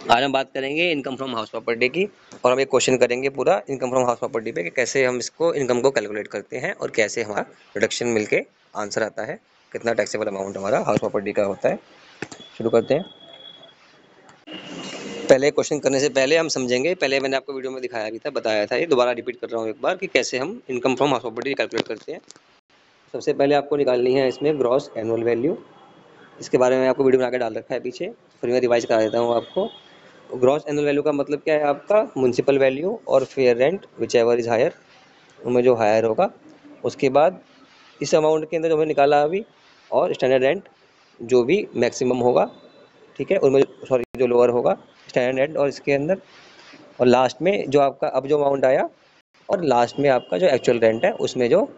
आज हम बात करेंगे इनकम फ्रॉम हाउस प्रॉपर्टी की, और हम एक क्वेश्चन करेंगे पूरा इनकम फ्रॉम हाउस प्रॉपर्टी पे कि कैसे हम इसको इनकम को कैलकुलेट करते हैं और कैसे हमारा रिडक्शन मिलके आंसर आता है, कितना टैक्सेबल अमाउंट हमारा हाउस प्रॉपर्टी का होता है। शुरू करते हैं। पहले क्वेश्चन करने से पहले हम समझेंगे, पहले मैंने आपको वीडियो में दिखाया भी था, बताया था, ये दोबारा रिपीट कर रहा हूँ एक बार कि कैसे हम income from house property calculate करते हैं। सबसे पहले आपको निकालनी है इसमें ग्रॉस एनुअल वैल्यू। इसके बारे में आपको वीडियो बना के डाल रखा है पीछे, फिर मैं रिवाइज करा देता हूँ आपको। ग्रॉस एनुअल वैल्यू का मतलब क्या है आपका, म्युनिसिपल वैल्यू और fair rent whichever is higher, उनमें जो हायर होगा। उसके बाद इस अमाउंट के अंदर जो हमने निकाला अभी, और स्टैंडर्ड रेंट जो भी मैक्सिमम होगा, ठीक है, उनमें सॉरी जो लोअर होगा स्टैंडर्ड रेंट और इसके अंदर, और लास्ट में जो आपका अब जो अमाउंट आया, और लास्ट में आपका जो एक्चुअल रेंट है उसमें जो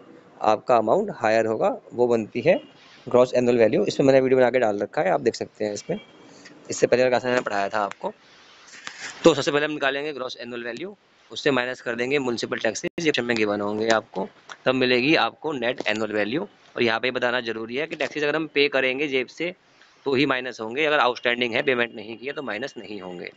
आपका अमाउंट हायर होगा वो बनती है ग्रॉस एनुअल वैल्यू। इसमें मैंने वीडियो बना के डाल रखा है, आप देख सकते हैं इसमें, इससे पहले का मैंने पढ़ाया था आपको। तो सबसे पहले हम निकालेंगे ग्रॉस एनुअल वैल्यू, उससे माइनस कर देंगे म्युनिसिपल टैक्सेस जो में गिवन होंगे आपको, तब मिलेगी आपको नेट एनुअल वैल्यू। और यहाँ पे बताना जरूरी है कि टैक्सेस अगर हम पे करेंगे जेब से तो ही माइनस होंगे, अगर आउटस्टैंडिंग है पेमेंट नहीं किया तो माइनस नहीं होंगे।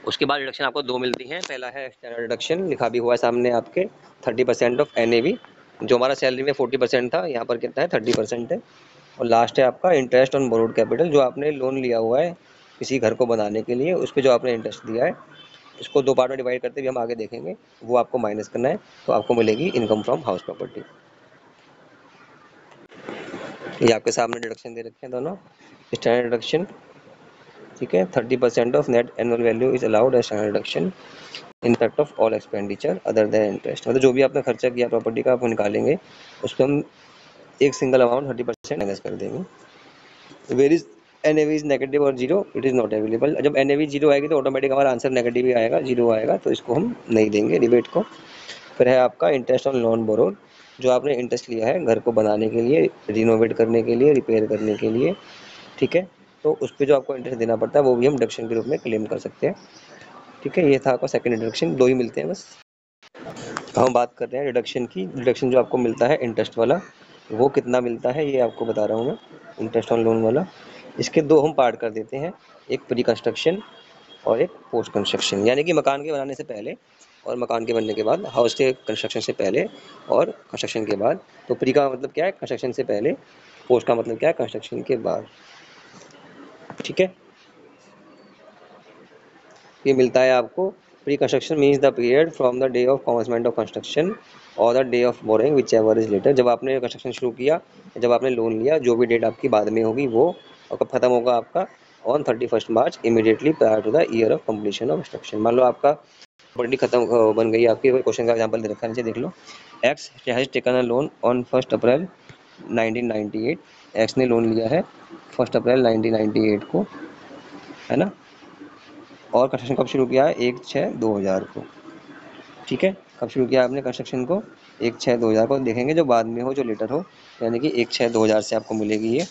उसके बाद डिडक्शन आपको दो मिलती हैं। पहला है स्टैंडर्ड डिडक्शन, लिखा भी हुआ है सामने आपके, 30% ऑफ एनएवी। जो हमारा सैलरी में 40% था, यहाँ पर कितना है 30% है। और लास्ट है आपका इंटरेस्ट ऑन बोरोड कैपिटल, जो आपने लोन लिया हुआ है किसी घर को बनाने के लिए, उस पर जो आपने इंटरेस्ट दिया है, इसको दो पार्ट में डिवाइड करते हुए हम आगे देखेंगे, वो आपको माइनस करना है, तो आपको मिलेगी इनकम फ्रॉम हाउस प्रॉपर्टी। ये आपके सामने डिडक्शन दे रखे हैं दोनों, स्टैंडर्ड डिडक्शन, ठीक है, 30% of net annual value is allowed as standard deduction in fact of all expenditure other than interest. मतलब जो भी आपने खर्चा किया प्रॉपर्टी का, आपको निकालेंगे, उस पर हम एक सिंगल अमाउंट 30% माइनस कर देंगे। Where is N is negative और zero, it is not available. जब एन जीरो आएगी तो ऑटोमेटिक हमारा आंसर नेगेटिव ही आएगा, जीरो आएगा, तो इसको हम नहीं देंगे रिबेट को। फिर है आपका इंटरेस्ट ऑन लोन बोरोड, जो आपने इंटरेस्ट लिया है घर को बनाने के लिए, रिनोवेट करने के लिए, रिपेयर करने के लिए, ठीक है, तो उस पर जो आपको इंटरेस्ट देना पड़ता है वो भी हम डिडक्शन के रूप में क्लेम कर सकते हैं। ठीक है, ये था आपका सेकंड डिडक्शन, दो ही मिलते हैं बस। हम बात कर रहे हैं डिडक्शन की। डिडक्शन जो आपको मिलता है इंटरेस्ट वाला, वो कितना मिलता है ये आपको बता रहा हूँ मैं, इंटरेस्ट ऑन लोन वाला। इसके दो हम पार्ट कर देते हैं, एक प्री कंस्ट्रक्शन और एक पोस्ट कंस्ट्रक्शन, यानी कि मकान के बनाने से पहले और मकान के बनने के बाद, हाउस के कंस्ट्रक्शन से पहले और कंस्ट्रक्शन के बाद। तो प्री का मतलब क्या है, कंस्ट्रक्शन से पहले, पोस्ट का मतलब क्या है, कंस्ट्रक्शन के बाद। ठीक है, ये मिलता है आपको। Pre construction means the period from the day of commencement of construction और the day of borrowing whichever is later. जब आपने कंस्ट्रक्शन शुरू किया, जब आपने लोन लिया, जो भी डेट आपकी बाद में होगी वो, और कब खत्म होगा आपका, on 31 March immediately prior to the year of completion of construction. मान लो आपका प्रॉपर्टी खत्म बन गई आपकी, क्वेश्चन का एग्जांपल दे रखा है नीचे देख लो। X has taken a loan on 1 April 1998। X ने लोन लिया है 1 अप्रैल 1998 को, है ना, और कंस्ट्रक्शन कब शुरू किया है, 1/6/2000 को। ठीक है, कब शुरू किया आपने कंस्ट्रक्शन को, 1/6/2000 को। देखेंगे जो बाद में हो, जो लेटर हो, यानी कि 1/6/2000 से आपको मिलेगी ये।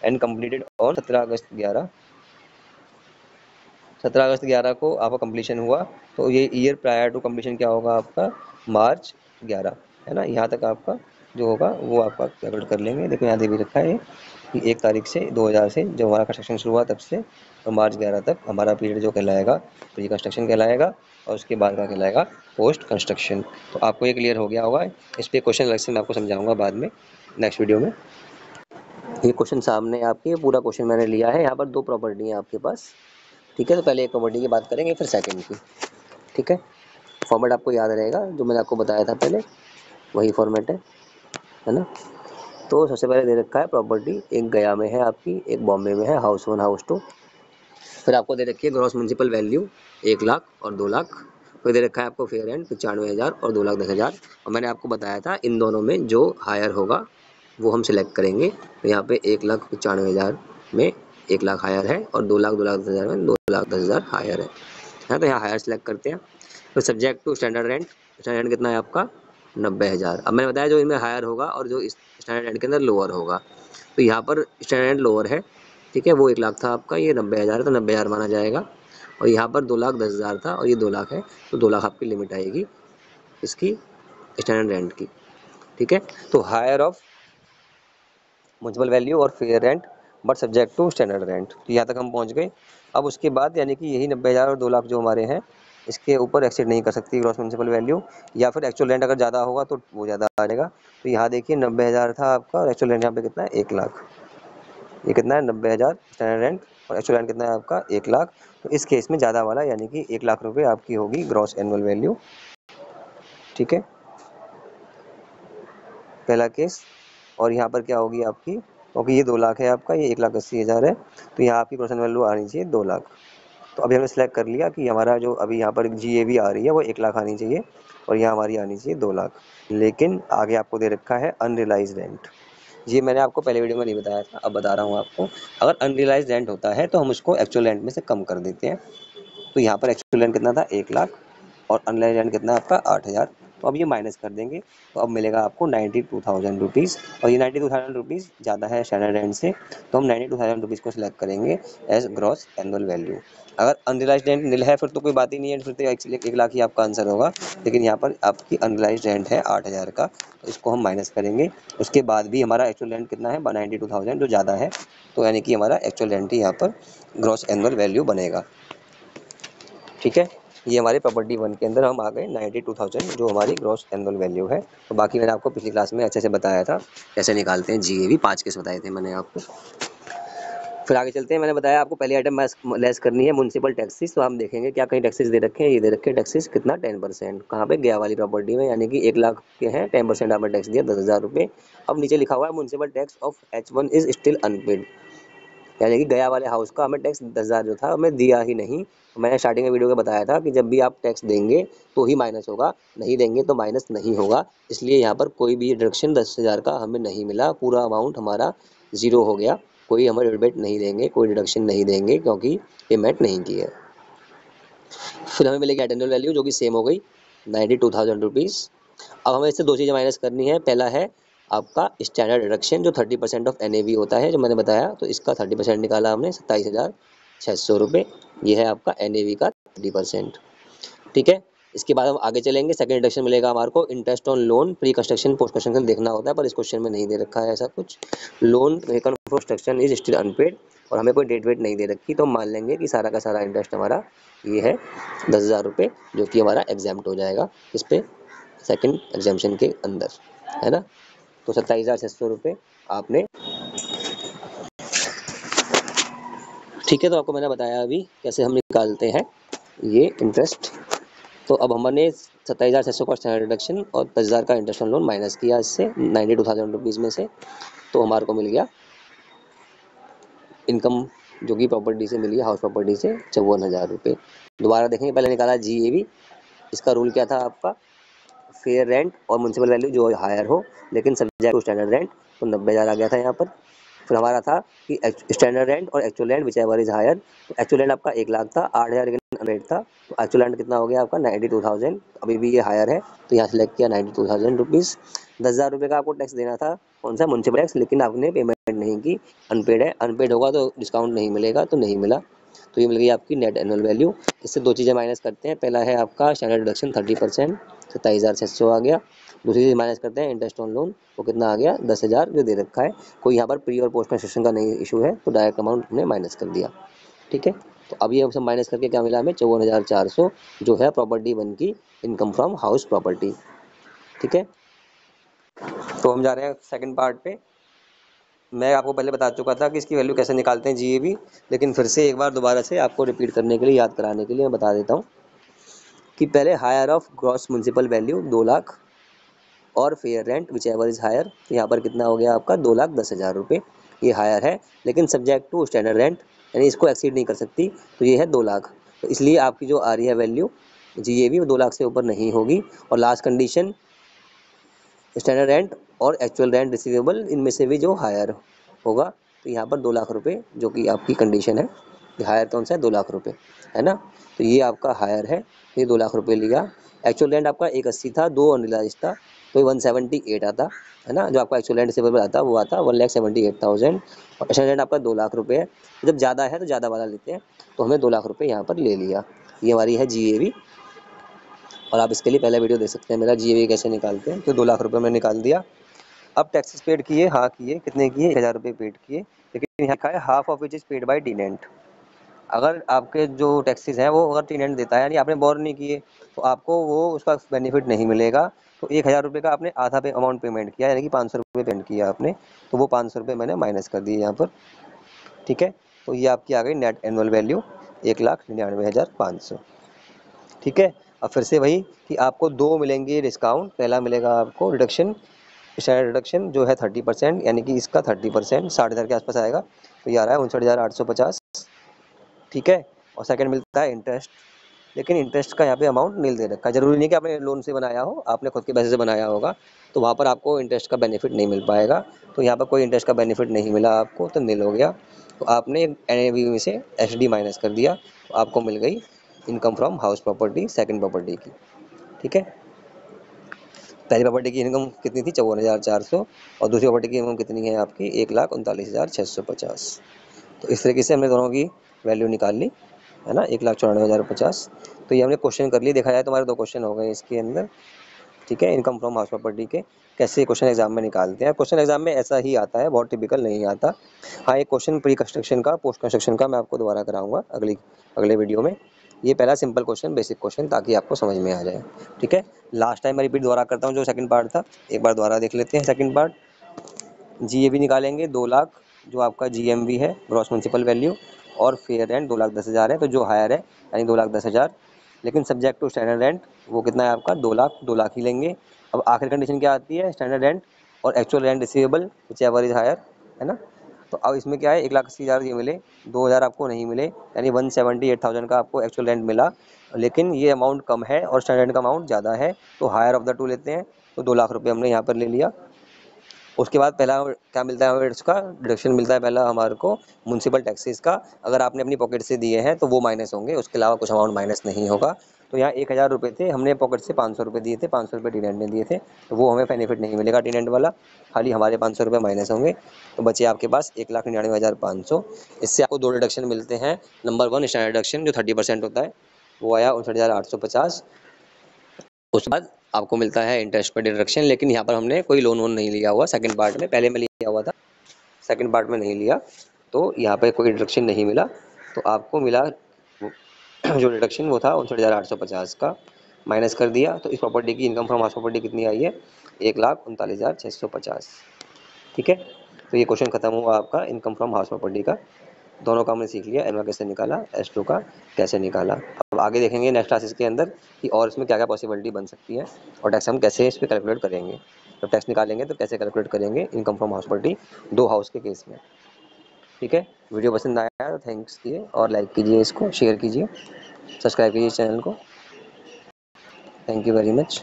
एंड कंप्लीटेड ऑन 17 अगस्त 11 को आपका कंप्लीशन हुआ। तो ये ईयर प्रायर टू कंप्लीशन क्या होगा आपका, मार्च 11, है ना। यहाँ तक आपका जो होगा वो आपका कैलकुलेट कर लेंगे। देखो यहाँ दे भी रखा है कि 1 तारीख से 2000 से जब हमारा कंस्ट्रक्शन शुरू हुआ तब से तो मार्च 11 तक हमारा पीरियड जो कहलाएगा प्री कंस्ट्रक्शन कहलाएगा, और उसके बाद का कहलाएगा पोस्ट कंस्ट्रक्शन। तो आपको ये क्लियर हो गया होगा। इस पर क्वेश्चन अलग से मैं आपको समझाऊंगा बाद में नेक्स्ट वीडियो में। ये क्वेश्चन सामने आपके, पूरा क्वेश्चन मैंने लिया है। यहाँ पर दो प्रॉपर्टी है आपके पास, ठीक है। तो पहले एक प्रॉपर्टी की बात करेंगे, फिर सेकंड की, ठीक है। फॉर्मेट आपको याद रहेगा, जो मैंने आपको बताया था पहले वही फॉर्मेट है ना। तो सबसे पहले दे रखा है प्रॉपर्टी, एक गया में है आपकी, एक बॉम्बे में है, हाउस 1 हाउस 2। फिर आपको दे रखी है ग्रॉस म्युनिसिपल वैल्यू 1 लाख और 2 लाख। फिर दे रखा है आपको फेयर रेंट 95,000 और 2,10,000। और मैंने आपको बताया था इन दोनों में जो हायर होगा वो हम सिलेक्ट करेंगे। तो यहाँ पे 1,95,000 में 1 लाख हायर है, और 2,10,000 में 2,10,000 हायर है। तो यहाँ हायर सेलेक्ट करते हैं। तो subject to standard rent, standard rent कितना है आपका 90,000। अब मैंने बताया जो इनमें हायर होगा और जो इस स्टैंडर्ड रेंट के अंदर लोअर होगा, तो यहाँ पर स्टैंडर्ड रेंट लोअर है, ठीक है, वो 1 लाख था आपका, ये 90,000 है तो 90,000 माना जाएगा। और यहाँ पर 2,10,000 था और ये 2 लाख है, तो 2 लाख आपकी लिमिट आएगी इसकी स्टैंडर्ड रेंट की। ठीक है, तो हायर ऑफ म्युनिसिपल वैल्यू और fair rent but subject to standard rent. तो यहाँ तक हम पहुँच गए। अब उसके बाद यानी कि यही 90,000 और 2 लाख जो हमारे हैं, इसके ऊपर एक्सीड नहीं कर सकती ग्रॉस म्युनिसिपल वैल्यू, या फिर एक्चुअल रेंट अगर ज़्यादा होगा तो वो ज़्यादा आ जाएगा। तो यहाँ देखिए 90,000 था आपका और एक्चुअल रेंट यहाँ पे कितना है 1 लाख। ये कितना है 90,000 स्टैंडर्ड रेंट और एक्चुअल रेंट कितना है आपका 1 लाख। तो इस केस में ज़्यादा वाला यानी कि 1 लाख रुपये आपकी होगी ग्रॉस एनुअल वैल्यू। ठीक है, पहला केस। और यहाँ पर क्या होगी आपकी, क्योंकि ये 2 लाख है आपका, ये 1,80,000 है, तो यहाँ आपकी ग्रॉस एनुअल वैल्यू आनी चाहिए 2 लाख। तो अभी हमने सेलेक्ट कर लिया कि हमारा जो अभी यहाँ पर GAV आ रही है वो 1 लाख आनी चाहिए और यहाँ हमारी आनी चाहिए 2 लाख। लेकिन आगे आपको दे रखा है अनरियलाइज रेंट। ये मैंने आपको पहले वीडियो में नहीं बताया था, अब बता रहा हूँ आपको। अगर अनरियलाइज रेंट होता है तो हम उसको एक्चुअल रेंट में से कम कर देते हैं। तो यहाँ पर एक्चुअल रेंट कितना था 1 लाख और अनरियलाइज रेंट कितना है आपका 8,000। तो अब ये माइनस कर देंगे तो अब मिलेगा आपको 92,000 रुपीज़, और ये 92,000 रुपीज़ ज़्यादा है स्टैंडर्ड रेंट से, तो हम 92,000 रुपीज़ को सिलेक्ट करेंगे एज ग्रॉस एनुअल वैल्यू। अगर अनरियलाइज रेंट निल है फिर तो कोई बात ही नहीं है, फिर तो 1 लाख ही आपका आंसर होगा। लेकिन यहाँ पर आपकी अनरियलाइज रेंट है 8,000 का, तो इसको हम माइनस करेंगे। उसके बाद भी हमारा एक्चुअल रेंट कितना है 92,000 जो ज़्यादा है, तो यानी कि हमारा एक्चुअल रेंट ही यहाँ पर ग्रॉस एनुअल वैल्यू बनेगा। ठीक है, ये हमारे प्रॉपर्टी 1 के अंदर हम आ गए 92,000 जो हमारी ग्रॉस एनुअल वैल्यू है। तो बाकी मैंने आपको पिछली क्लास में अच्छे से बताया था कैसे निकालते हैं GAV, 5 केस बताए थे मैंने आपको। फिर आगे चलते हैं। मैंने बताया आपको पहली आइटम लेस करनी है म्युनिसिपल टैक्सेस। तो हम देखेंगे क्या कहीं टैक्सेस दे रखे हैं, ये दे रखे हैं टैक्सेस कितना 10%। कहाँ पे, गया वाली प्रॉपर्टी में, यानी कि 1 लाख के हैं 10% आपने टैक्स दिया 10,000 रुपये। अब नीचे लिखा हुआ है municipal tax of H1 is still unpaid, यानी कि गया वाले हाउस का हमें टैक्स 10,000 जो था हमें दिया ही नहीं। मैंने स्टार्टिंग में वीडियो में बताया था कि जब भी आप टैक्स देंगे तो ही माइनस होगा, नहीं देंगे तो माइनस नहीं होगा। इसलिए यहाँ पर कोई भी डिडक्शन 10,000 का हमें नहीं मिला, पूरा अमाउंट हमारा ज़ीरो हो गया। कोई हमें रिबेट नहीं देंगे, कोई डिडक्शन नहीं देंगे क्योंकि पेमेंट नहीं की है। फिर हमें मिलेगी एनुअल वैल्यू जो कि सेम हो गई 92,000 रुपीज़। अब हमें इससे दो चीज़ें माइनस करनी है। पहला है आपका स्टैंडर्ड डिडक्शन जो 30% ऑफ NAV होता है, जो मैंने बताया, तो इसका 30% निकाला हमने 27,600 रुपये। ये है आपका NAV का 30%। ठीक है, इसके बाद हम आगे चलेंगे। सेकंड डिडक्शन मिलेगा हमारे को interest on loan pre construction post construction देखना होता है, पर इस क्वेश्चन में नहीं दे रखा है ऐसा कुछ। Loan taken for construction is still unpaid, और हमें कोई डेट वेट नहीं दे रखी, तो हम मान लेंगे कि सारा का सारा इंटरेस्ट हमारा ये है 10,000 रुपये, जो कि हमारा एग्जाम्प्ट हो जाएगा इस पर सेकंड एग्जाम्पशन के अंदर, है ना। तो 27,600 रुपये आपने, ठीक है। तो आपको मैंने बताया अभी कैसे हम निकालते हैं ये इंटरेस्ट। तो अब हमने 27,600 का स्टैंडर्ड डिडक्शन और 10,000 का इंटरेस्ट ऑन लोन माइनस किया इससे 92,000 रुपीज़ में से, तो हमारे को मिल गया इनकम जो कि प्रॉपर्टी से मिली है, हाउस प्रॉपर्टी से 54,000 रुपये। दोबारा देखेंगे, पहले निकाला GAV। इसका रूल क्या था आपका, फेयर रेंट और म्युनिसिपल वैल्यू जो हायर हो, लेकिन सब्जेक्ट टू स्टैंडर्ड रेंट, तो 90,000 आ गया था यहाँ पर। फिर हमारा था कि स्टैंडर्ड रेंट और actual rent whichever is higher. तो एक्चुअल रेंट आपका 1 लाख था, 8,000 लेकिन रेट था, तो एक्चुअल रेंट कितना हो गया आपका 92,000। अभी भी ये हायर है तो यहाँ सेलेक्ट किया 92,000 रुपीज़। 10,000 रुपये का आपको टैक्स देना था, कौन सा, म्युनिसिपल टैक्स, लेकिन आपने पेमेंट नहीं की, अनपेड है। अनपेड होगा तो डिस्काउंट नहीं मिलेगा, तो नहीं मिला। तो ये मिल गई आपकी नेट एनुअल वैल्यू। इससे दो चीज़ें माइनस करते हैं। पहला है आपका स्टैंडर्ड डिडक्शन 30%, 27,600 आ गया। दूसरी चीज़ माइनस करते हैं इंटरेस्ट ऑन लोन, वो कितना आ गया 10,000 जो दे रखा है। कोई यहाँ पर प्री और पोस्ट कंस्ट्रक्शन का नहीं इशू है, तो डायरेक्ट अमाउंट हमने माइनस कर दिया। ठीक है, तो अब ये सब माइनस करके क्या मिला हमें 54,400 जो है प्रॉपर्टी 1 की इनकम फ्रॉम हाउस प्रॉपर्टी। ठीक है, तो हम जा रहे हैं सेकंड पार्ट पे। मैं आपको पहले बता चुका था कि इसकी वैल्यू कैसे निकालते हैं GAV, लेकिन फिर से एक बार दोबारा से आपको रिपीट करने के लिए, याद कराने के लिए मैं बता देता हूँ कि पहले higher of gross municipal value 2 lakh और fair rent whichever is higher, यहाँ पर कितना हो गया आपका 2,10,000 रुपये। ये हायर है लेकिन सब्जेक्ट टू स्टैंडर्ड रेंट, यानी इसको एक्सीड नहीं कर सकती, तो ये है 2 लाख। तो इसलिए आपकी जो आ रही है वैल्यू GAV वो 2 लाख से ऊपर नहीं होगी। और लास्ट कंडीशन स्टैंडर्ड रेंट और एक्चुअल रेंट रिसीवेबल, इनमें से भी जो हायर होगा, तो यहाँ पर 2 लाख रुपए जो कि आपकी कंडीशन है। हायर कौन सा है 2 लाख रुपए, है ना। तो ये आपका हायर है, ये 2 लाख रुपए लिया। एक्चुअल रेंट आपका 180 था, 2 अनरिलाइज था, तो 178 आता, है ना। जो आपका एक्चुअल रेंट रिसीवेबल आता वो आता 1,78,000, और स्टैंडर्ड रेंट आपका 2 लाख रुपये है। जब ज़्यादा है तो ज़्यादा वाला लेते हैं, तो हमें 2 लाख रुपये यहाँ पर ले लिया। ये हमारी है GAV, और आप इसके लिए पहला वीडियो देख सकते हैं मेरा, GAV कैसे निकालते हैं। तो 2 लाख रुपये में निकाल दिया। अब टैक्सेस पेड किए, हाँ किए, कितने किए 1,000 रुपये पेड किए, लेकिन यहाँ लिखा है half of which is paid by tenant. अगर आपके जो टैक्सेस हैं वो अगर टेनेंट देता है, यानी आपने बोर नहीं किए, तो आपको वो उसका बेनिफिट नहीं मिलेगा। तो 1,000 रुपये का आपने आधा पे अमाउंट पेमेंट किया, यानी कि 500 रुपये पेमेंट किया आपने, तो वो 500 रुपये मैंने माइनस कर दिए यहाँ पर। ठीक है, तो ये आपकी आ गई नेट एनुअल वैल्यू 1,99,500। ठीक है, अब फिर से वही कि आपको दो मिलेंगे डिस्काउंट। पहला मिलेगा आपको रिडक्शन, स्टैंडर्ड रिडक्शन जो है 30%, यानी कि इसका 30% 60,000 के आसपास आएगा, तो ये आ रहा है 59,850। ठीक है, और सेकंड मिलता है इंटरेस्ट, लेकिन इंटरेस्ट का यहाँ पे अमाउंट नील दे रखा है। जरूरी नहीं कि आपने लोन से बनाया हो, आपने खुद के पैसे से बनाया होगा, तो वहाँ पर आपको इंटरेस्ट का बेनिफिट नहीं मिल पाएगा। तो यहाँ पर कोई इंटरेस्ट का बेनिफिट नहीं मिला आपको, तो नील हो गया। तो आपने एनएवी में से एचडी माइनस कर दिया, तो आपको मिल गई income from house property second property की। ठीक है, पहली प्रॉपर्टी की इनकम कितनी थी 54,400, और दूसरी प्रॉपर्टी की इनकम कितनी है आपकी 1,39,650। तो इस तरीके से हमने दोनों की वैल्यू निकाल ली, है ना, 1,94,50। तो ये हमने क्वेश्चन कर लिए। देखा जाए तो हमारे दो क्वेश्चन हो गए इसके अंदर। ठीक है, इनकम फ्रॉम हाउस प्रॉपर्टी के कैसे क्वेश्चन एग्जाम में निकालते हैं। क्वेश्चन एग्जाम में ऐसा ही आता है, बहुत टिपिकल नहीं आता। हाँ, एक क्वेश्चन प्री कंस्ट्रक्शन का, पोस्ट कंस्ट्रक्शन का मैं आपको दोबारा कराऊंगा अगले वीडियो में। ये पहला सिंपल क्वेश्चन, बेसिक क्वेश्चन, ताकि आपको समझ में आ जाए। ठीक है, लास्ट टाइम मैं रिपीट दोबारा करता हूँ, जो सेकंड पार्ट था एक बार दोबारा देख लेते हैं। सेकंड पार्ट, जीएबी निकालेंगे 2 लाख, जो आपका जीएमवी है ग्रॉस म्युनिसिपल वैल्यू, और फेयर रेंट 2,10,000 है, तो जो हायर है यानी 2,10,000, लेकिन सब्जेक्ट टू स्टैंडर्ड रेंट वो कितना है आपका 2 लाख ही लेंगे। अब आखिरी कंडीशन क्या आती है, स्टैंडर्ड रेंट और actual rent receivable whichever is higher, है ना। तो अब इसमें क्या है, 1,80,000 ये मिले, 2,000 आपको नहीं मिले, यानी 178,000 का आपको एक्चुअल रेंट मिला, लेकिन ये अमाउंट कम है और स्टैंडर्ड का अमाउंट ज़्यादा है, तो हायर ऑफ द टू लेते हैं। तो 2,00,000 रुपये हमने यहाँ पर ले लिया। उसके बाद पहला क्या मिलता है हमें, इसका डिडक्शन मिलता है पहला हमारे को म्यूनसिपल टैक्सेस का। अगर आपने अपनी पॉकेट से दिए हैं तो वो माइनस होंगे, उसके अलावा कुछ अमाउंट माइनस नहीं होगा। तो यहाँ 1,000 रुपये थे, हमने पॉकेट से 500 रुपये दिए थे, 500 रुपये टीनेंट ने दिए थे, तो वो हमें बेनिफिट नहीं मिलेगा टीनेंट वाला, खाली हमारे 500 रुपये माइनस होंगे। तो बचे आपके पास 1,99,500। इससे आपको दो डिडक्शन मिलते हैं। नंबर 1 स्टैंडर्ड डिडक्शन जो 30% होता है, वो आया 59,850। उसके बाद आपको मिलता है इंटरेस्ट पर डिडक्शन, लेकिन यहाँ पर हमने कोई लोन वोन नहीं लिया हुआ सेकंड पार्ट में, पहले में लिया हुआ था, सेकंड पार्ट में नहीं लिया, तो यहाँ पे कोई डिडक्शन नहीं मिला। तो आपको मिला जो डिडक्शन वो था 59,850 का, माइनस कर दिया। तो इस प्रॉपर्टी की इनकम फ्रॉम हाउस प्रॉपर्टी कितनी आई है, 1,39,650। ठीक है, तो ये क्वेश्चन खत्म हुआ आपका इनकम फ्रॉम हाउस प्रॉपर्टी का। दोनों का हमने सीख लिया, एनवा कैसे निकाला, S2 का कैसे निकाला। अब आगे देखेंगे नेक्स्ट क्लासेस के अंदर कि और इसमें क्या क्या पॉसिबिलिटी बन सकती है, और टैक्स हम कैसे इस पर कैलकुलेट करेंगे। जब टैक्स निकालेंगे तो कैसे कैलकुलेट करेंगे इनकम फ्रॉम हाउस प्रॉपर्टी दो हाउस के केस में। ठीक है, वीडियो पसंद आया तो थैंक्स कीजिए, और लाइक कीजिए, इसको शेयर कीजिए, सब्सक्राइब कीजिए चैनल को। Thank you very much.